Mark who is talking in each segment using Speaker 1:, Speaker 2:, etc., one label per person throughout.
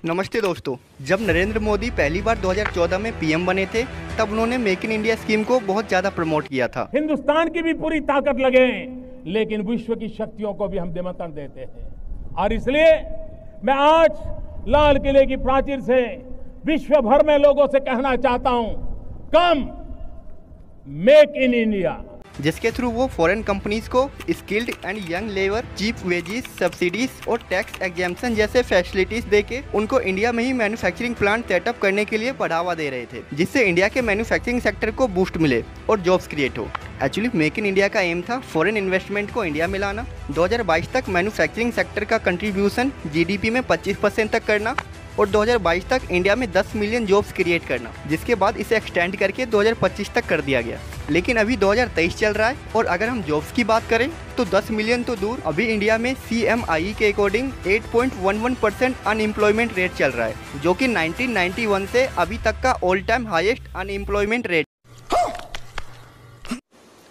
Speaker 1: नमस्ते दोस्तों। जब नरेंद्र मोदी पहली बार 2014 में पीएम बने थे तब उन्होंने मेक इन इंडिया स्कीम को बहुत ज़्यादा प्रमोट किया था।
Speaker 2: हिंदुस्तान की भी पूरी ताकत लगे, लेकिन विश्व की शक्तियों को भी हम निमंत्रण देते हैं। और इसलिए मैं आज लाल किले की प्राचीर से विश्व भर में लोगों से कहना चाहता हूं, कम मेक इन इंडिया,
Speaker 1: जिसके थ्रू वो फॉरेन कंपनीज को skilled and young labour, cheap wages, subsidies और टैक्स एग्जेम्पशन जैसे फैसिलिटीज देके उनको इंडिया में ही मैन्युफैक्चरिंग प्लांट सेटअप करने के लिए बढ़ावा दे रहे थे, जिससे इंडिया के मैन्युफैक्चरिंग सेक्टर को बूस्ट मिले और जॉब्स क्रिएट हो। एक्चुअली मेक इन इंडिया का एम था फॉरेन इन्वेस्टमेंट को इंडिया में लाना, 2022 तक मैन्युफैक्चरिंग सेक्टर का कंट्रीब्यूशन जीडीपी में 25% तक करना और 2022 तक इंडिया में 10 मिलियन जॉब्स क्रिएट करना, जिसके बाद इसे एक्सटेंड करके 2025 तक कर दिया गया। लेकिन अभी 2023 चल रहा है और अगर हम जॉब्स की बात करें तो 10 मिलियन तो दूर, अभी इंडिया में CMI के अकॉर्डिंग 8.11% अनएम्प्लॉयमेंट रेट चल रहा है, जो कि 1991 से अभी तक का all time highest unemployment rate.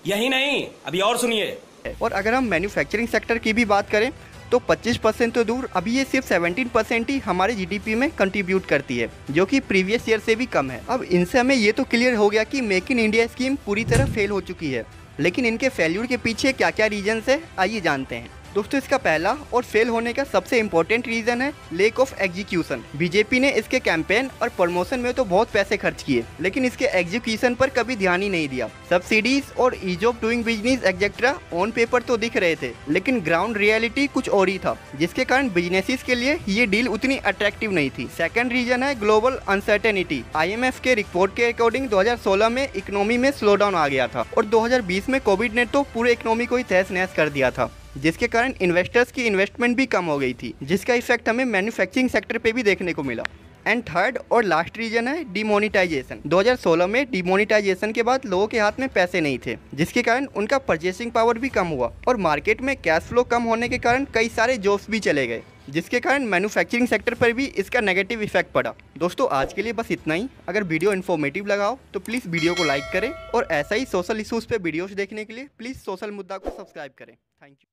Speaker 3: यही नहीं, अभी और सुनिए।
Speaker 1: और अगर हम मैन्युफैक्चरिंग सेक्टर की भी बात करें तो 25% तो दूर, अभी ये सिर्फ 17% ही हमारे जीडीपी में कंट्रीब्यूट करती है, जो कि प्रीवियस ईयर से भी कम है। अब इनसे हमें ये तो क्लियर हो गया कि मेक इन इंडिया स्कीम पूरी तरह फेल हो चुकी है, लेकिन इनके फेल्यूर के पीछे क्या क्या रीजंस है आइए जानते हैं। दोस्तों, इसका पहला और फेल होने का सबसे इम्पोर्टेंट रीजन है लेक ऑफ एग्जीक्यूशन। बीजेपी ने इसके कैंपेन और प्रमोशन में तो बहुत पैसे खर्च किए, लेकिन इसके एग्जीक्यूशन पर कभी ध्यान ही नहीं दिया। सब्सिडीज और ease of doing business etcetera on paper तो दिख रहे थे, लेकिन ग्राउंड रियलिटी कुछ और ही था, जिसके कारण बिजनेसेस के लिए ये डील उतनी अट्रैक्टिव नहीं थी। सेकंड रीजन है ग्लोबल अनसर्टेनिटी। IMF के रिपोर्ट के अकॉर्डिंग 2016 में इकोनॉमी में स्लो डाउन आ गया था और 2020 में कोविड ने तो पूरे इकोनॉमी को ही तहस नहस कर दिया था, जिसके कारण इन्वेस्टर्स की इन्वेस्टमेंट भी कम हो गई थी, जिसका इफेक्ट हमें मैन्युफैक्चरिंग सेक्टर पे भी देखने को मिला। एंड थर्ड और लास्ट रीजन है डिमोनिटाइजेशन। 2016 में डिमोनिटाइजेशन के बाद लोगों के हाथ में पैसे नहीं थे, जिसके कारण उनका परचेसिंग पावर भी कम हुआ और मार्केट में कैश फ्लो कम होने के कारण कई सारे जॉब्स भी चले गए, जिसके कारण मैन्युफैक्चरिंग सेक्टर पर भी इसका नेगेटिव इफेक्ट पड़ा। दोस्तों, आज के लिए बस इतना ही। अगर वीडियो इन्फॉर्मेटिव लगा हो तो प्लीज़ वीडियो को लाइक करें और ऐसा ही सोशल इशूज़ पे वीडियोस देखने के लिए प्लीज़ सोशल मुद्दा को सब्सक्राइब करें। Thank you.